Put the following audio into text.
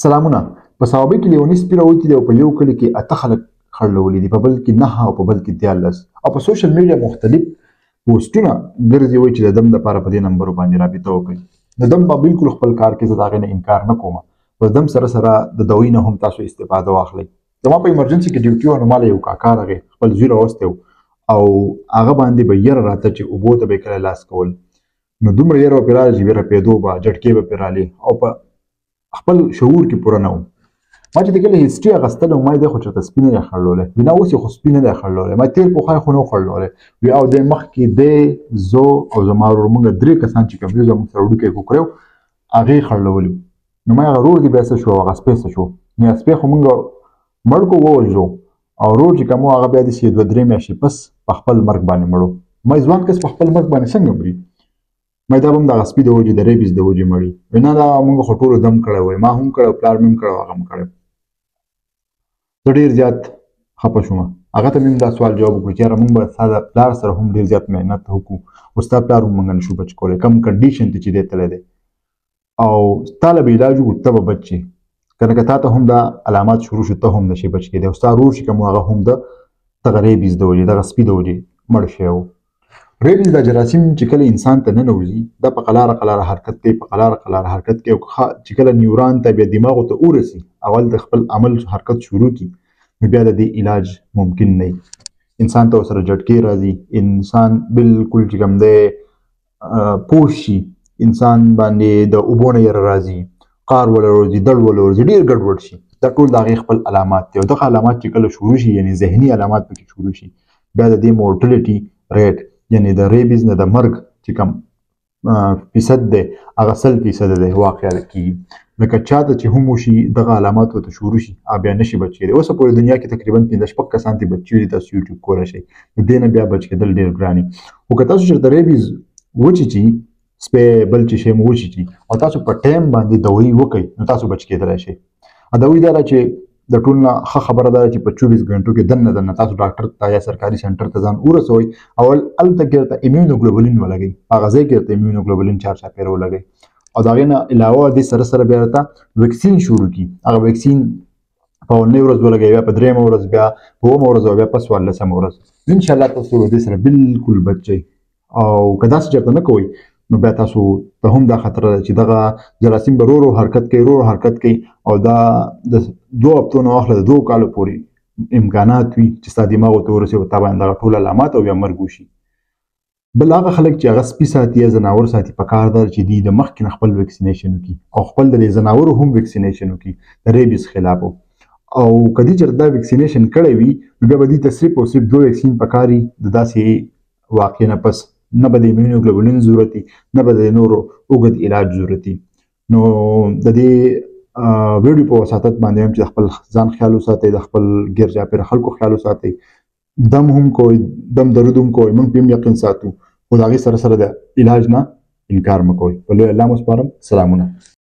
سلامونه. په صوابۍ کې لیونی سپي راوتي دي او په یو کلي کې اته خلک خړلولي دي، په بل کې 9 او په بل کې 13. او په سوشل میډیا مختلف پوسټونه ګرځي وایي چې د دم دپاره په دې نمبرو باندې رابطه وکړئ. د دم به بالکل خپل کار کې زه د هغې نه انکار نه کوم. په دم سره سره د دوی نه هم تاسو استفاده واخلئ. زما په ایمرجنسي کې ډیوټي وه، نو ما له یو کاکا راغی خپل زوی راوستی و او هغه باندې به یره راته چې اوبو ته به یې کله لاس کول، نو دومره یره به پرې راغله چې رپېدو به جټکې به پرې رالې او په خپل شعور کې پوره نه وم. ما چې د کله هیسټري اخیستله ما یې دی خو چېرته سپي نه دی خړلولی، وي نه اوس یې خو سپي نه دی خړلولی. ما تېر پخوا یې خو نه و خړلولی. وي او دی مخکې دی زه او زما ورور موږ 3 کسان چې کوم دي زموږ سره وړوکی کوکری و هغې خړلولي وو. نو ما هغه ورور دې بیا څه شو، هغه سپی څه شو، نو هغه سپی خو موږ مړ کړو ووژلو او ورور چې کوم و هغه بیا داسې 2-3 میاشتې پس په خپل مرګ باندې مړ و. ما ځوان کس په خپل مرګ باندې څنګه مري؟ ما دا به هم دغه سپي د وجې د ریبیز د وجې مړي. وایي نه دا موږ خو ټولو دم کړی وی، ما هم کړی، پلار مې هم کړی، هغه هم کړی. زه ډېر زیات خفه شوم. هغه ته مې هم دا سوال جواب وکړو چې یاره موږ به ستا د پلار سره هم ډېر زیات محنت وکړو خو ستا پلار هم موږ نشو بچ کولی، کم کنډیشن ته چې دی تللی دی او ستا له به علاج وکړو ته به بچ شي، که نه که تا ته هم دا علامات شروع شو ته هم نشي بچ کېدی. او ستا ورور چې کوم و هغه هم د دغه ریبیز د وجې دغه سپي د وجې مړ شوی و. ریبیز دا جراثیم چې کله انسان ته ننوځي دا په قلاره قلاره حرکت کوي، په قلاره قلاره حرکت کوي او چې کله نیوران ته بیا دماغو ته ورسي اول د خپل عمل حرکت شروع کړي نو بیا د دې علاج ممکن نه وي. انسان ته ورسره جټکې راځي، انسان بالکل چې کوم دی پوه شي، انسان باندې د اوبو نه یره راځي، قار ولورځي، دړ ولورځي، ډېر ګډوډ شي. دا ټول د هغې خپل علامات دي او دغه علامات چې کله شروع شي یعنې ذهني علامات پکې شروع شي بیا د دې مورټلټي ریټ یعنې د ریبیز نه د مرګ چې کوم فیصد دی هغه 100% دی واقع کېږي. لکه چاته چې هم وشي دغه علامات ورته شروع شي بیا نشي بچ کېدی. اوسه پورې دنیا کې تقریبا 15-16 کسان دي بچ شوي دي، تاسو یوټیوب کولی شئ، د دې نه بیا بچ کېدل ډېر ګران دي. خو که تاسو چېرته ریبیز وچیچي، سپی بل چې شی مو وچیچي او تاسو په ټایم باندې دوایي وکئ نو تاسو بچ کېدلی شئ. دوایي دا ده چې د ټول نه ښه خبره دا ده چې په 24 غنټو کې دننه تاسو ډاکټر ته یا سرکاري سنټر ته ځان ورسوئ او هلته کې ورته ایمیونوګلوبولین ولګئ، هغه ځای کې ورته ایمیونوګلوبولین چارچاپېره ولګئ او د هغې نه علاوه دې سره سره بیا ورته ویکسین شروع کړي. هغه ویکسین په اولنۍ ورځ ولګئ، بیا په 3مه ورځ، بیا په 8مه ورځ او بیا په 14مه ورځ. انشاءالله تاسو له دې سره بالکل بچ شئ. او که داسې چېرته نه کوئ نو بیا تاسو ته هم دا خطره ده چې دغه جراثیم به ورو حرکت کوي او دا د 2 هفتو نه واخله د 2 کالو پورې امکانات وي چې ستا دماغو ته ورسي او تا باندې دغه ټول علامات او بیا مرګ وشي. بل هغه خلک چې هغه سپي ساتي یا ځناور ساتي پکار ده چې دوی د مخکې نه خپل ویکسینیشن وکړي او خپل د دې ځناورو هم ویکسینیشن وکړي د ریبیز خلاف. او که دوی چېرته دا ویکسینیشن کړی وي نو بیا به دوی ته صرف او صرف 2 ویکسین پکار وي د داسې واقع نه پس، نه به د ایمیونوګلوبولین ضرورت وي، نه به د نورو اوږد علاج ضرورت وي. نو د دې ویډیو په وساطت باندې هم چې د خپل ځان خیال وساتئ، د خپل ګیر چاپېره خلکو خیال وساتئ، دم هم کوئ، دم درود هم کوئ، موږ پرې هم یقین ساتو خو د هغې سره سره د علاج نه انکار مه کوئ. په لوی الله مو سپارم. سلامونه.